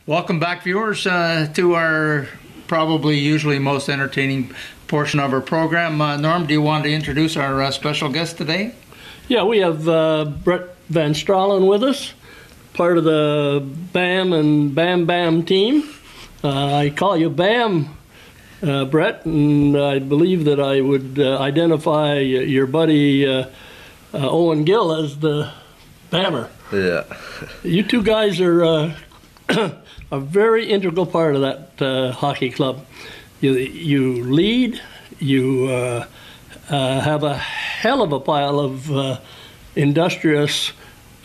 Welcome back, viewers, to our probably usually most entertaining portion of our program. Norm, do you want to introduce our special guest today? Yeah, we have Brett Van Stralen with us, part of the BAM and Bam Bam team. I call you Bam, Brett, and I believe that I would identify your buddy Owen Gill as the Bammer. Yeah. You two guys are a very integral part of that hockey club. You lead, you have a hell of a pile of industrious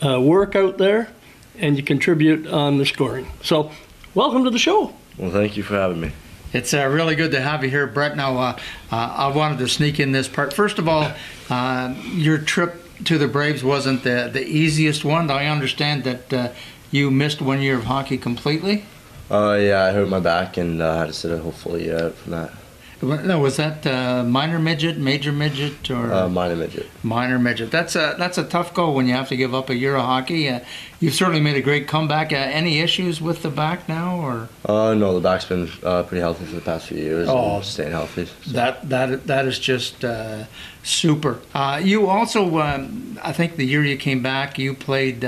work out there, and you contribute on the scoring. So, welcome to the show. Well, thank you for having me. It's really good to have you here, Brett. Now, I wanted to sneak in this part. First of all, your trip to the Braves wasn't the easiest one. I understand that you missed 1 year of hockey completely? Yeah, I hurt my back and had to sit a whole full year out from that. No, was that minor midget, major midget, or minor midget? Minor midget. That's a tough go when you have to give up a year of hockey. You've certainly made a great comeback. Any issues with the back now, or? No, the back's been pretty healthy for the past few years. Oh, staying healthy. So. That is just super. You also, I think the year you came back, you played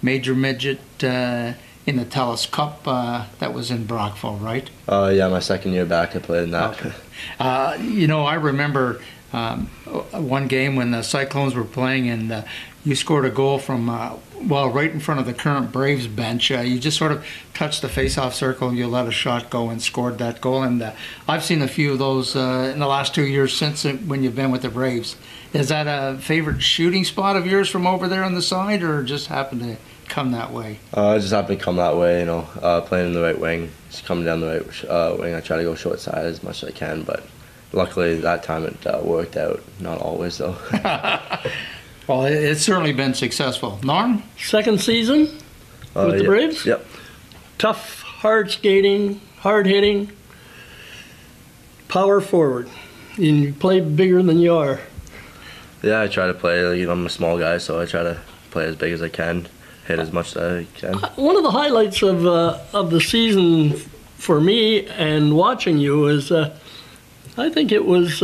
major midget in the TELUS Cup that was in Brockville, right? Yeah, my second year back, I played in that. Okay. I remember one game when the Cyclones were playing, and you scored a goal from, right in front of the current Braves bench. You just sort of touched the face-off circle, and you let a shot go and scored that goal. And I've seen a few of those in the last 2 years since when you've been with the Braves. Is that a favorite shooting spot of yours from over there on the side, or just happened to come that way? I just happened to come that way, playing in the right wing, just coming down the right wing. I try to go short side as much as I can, but luckily that time it worked out. Not always, though. Well, it's certainly been successful. Norm? Second season with the Braves? Yep. Tough, hard skating, hard hitting, power forward. And you play bigger than you are. Yeah, I try to play. I'm a small guy, so I try to play as big as I can, hit as much as I can. One of the highlights of the season for me and watching you is, I think it was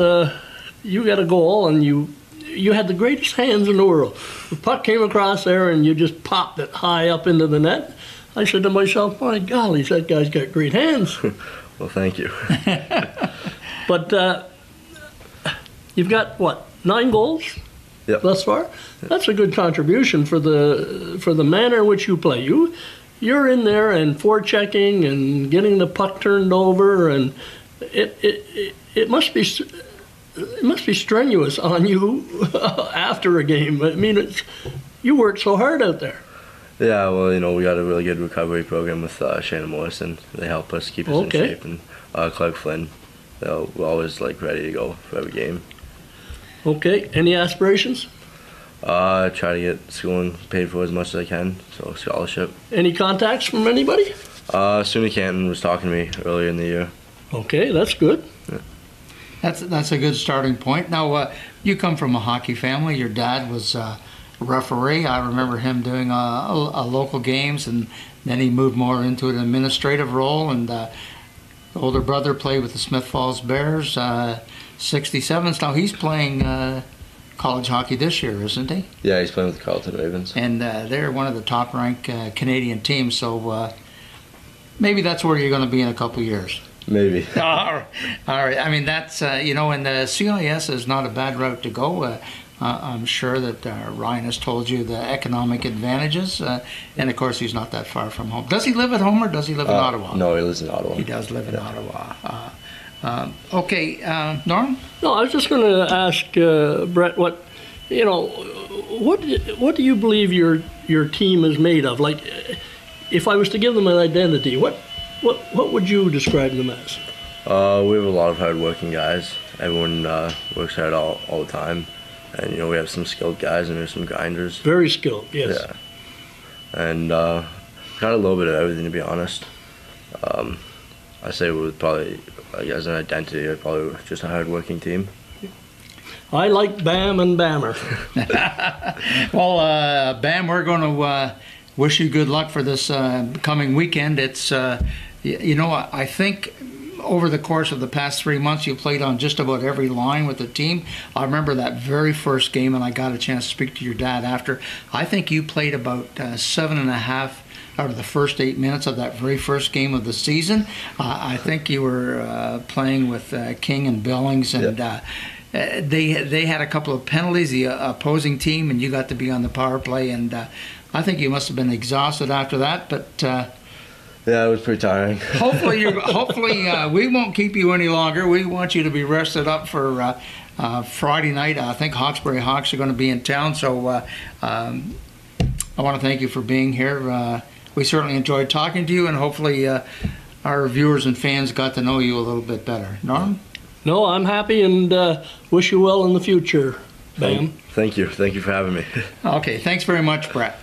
you got a goal and you had the greatest hands in the world. The puck came across there and you just popped it high up into the net. I said to myself, my golly, that guy's got great hands. Well, thank you. But you've got, what, 9 goals? Yep. Thus far? Yep. That's a good contribution for the manner in which you play. You're in there and forechecking and getting the puck turned over, and it must be strenuous on you after a game. I mean, you work so hard out there. Yeah, well, we got a really good recovery program with Shannon Morrison. They help us keep us in shape, and Clark Flynn. We're always ready to go for every game. Okay. Any aspirations? Try to get schooling paid for as much as I can, so scholarship. Any contacts from anybody? SUNY Canton was talking to me earlier in the year. Okay, that's good. Yeah. That's a good starting point. Now, you come from a hockey family. Your dad was a referee. I remember him doing a local games, and then he moved more into an administrative role. And the older brother played with the Smith Falls Bears, 67s. Now he's playing college hockey this year, isn't he? Yeah, he's playing with the Carleton Ravens. And they're one of the top-ranked Canadian teams. So maybe that's where you're going to be in a couple of years. Maybe. All right. I mean, that's, and the CIS is not a bad route to go. I'm sure that Ryan has told you the economic advantages. And, of course, he's not that far from home. Does he live at home or does he live in Ottawa? No, he lives in Ottawa. He does live in Ottawa. Okay, Norm? No, I was just going to ask Brett, what do you believe your team is made of? Like, if I was to give them an identity, what would you describe them as? We have a lot of hard-working guys. Everyone works hard all the time, and we have some skilled guys and there's some grinders. Very skilled, yes. Yeah, and got a little bit of everything, to be honest. I say we would probably, as an identity, probably just a hard-working team. I like Bam and Bammer. Well, Bam, we're going to wish you good luck for this coming weekend. It's, I think over the course of the past 3 months, you played on just about every line with the team. I remember that very first game, and I got a chance to speak to your dad after. I think you played about 7.5 out of the first 8 minutes of that very first game of the season. I think you were playing with King and Billings, and they had a couple of penalties, the opposing team, and you got to be on the power play. And I think you must have been exhausted after that, but. Yeah, it was pretty tiring. hopefully, we won't keep you any longer. We want you to be rested up for Friday night. I think Hawkesbury Hawks are going to be in town, so I want to thank you for being here. We certainly enjoyed talking to you, and hopefully our viewers and fans got to know you a little bit better. Norm? No, I'm happy and wish you well in the future, Bam. Thank you. Thank you for having me. Okay, thanks very much, Brett.